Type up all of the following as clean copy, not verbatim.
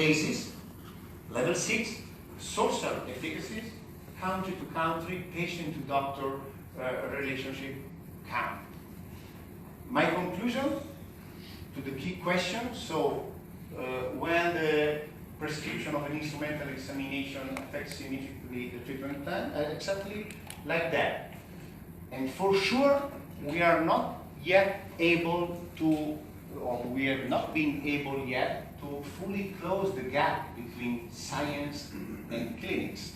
cases. Level 6, social efficacies, country to country, patient to doctor relationship count. My conclusion to the key question, so when the prescription of an instrumental examination affects significantly the treatment plan, exactly like that. And for sure, we are not yet able to, or we have not been able yet to fully close the gap between science and clinics.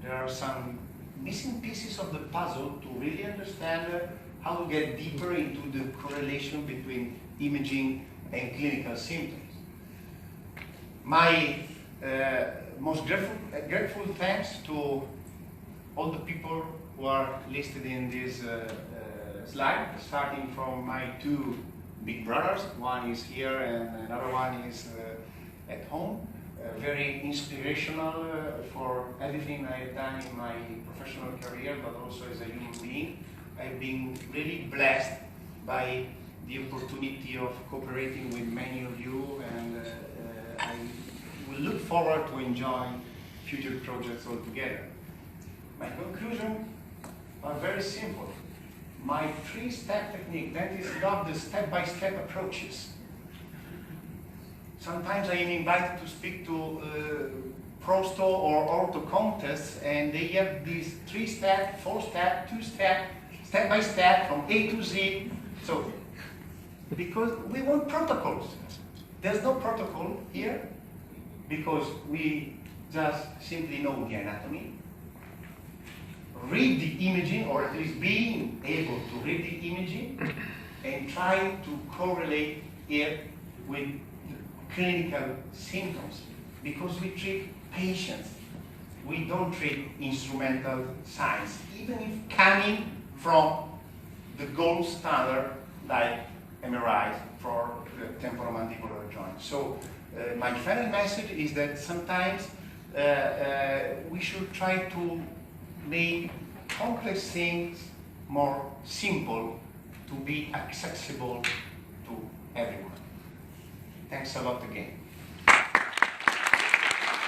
There are some missing pieces of the puzzle to really understand how to get deeper into the correlation between imaging and clinical symptoms. My most grateful thanks to all the people who are listed in this slide, starting from my two big brothers. One is here and another one is at home. Very inspirational for everything I have done in my professional career, but also as a human being. I've been really blessed by the opportunity of cooperating with many of you, and I will look forward to enjoying future projects all together. My conclusion are very simple. My three-step technique, that is not the step-by-step approaches. Sometimes I am invited to speak to prosto or ortho contests, and they have these 3-step, 4-step, 2-step, step-by-step from A to Z. So, because we want protocols. There's no protocol here because we just simply know the anatomy, read the imaging, or at least being able to read the imaging, and try to correlate it with clinical symptoms, because we treat patients. We don't treat instrumental science, even if coming from the gold standard like MRI for the temporomandibular joint. So my final message is that sometimes we should try to make complex things more simple to be accessible to everyone. Thanks a lot again.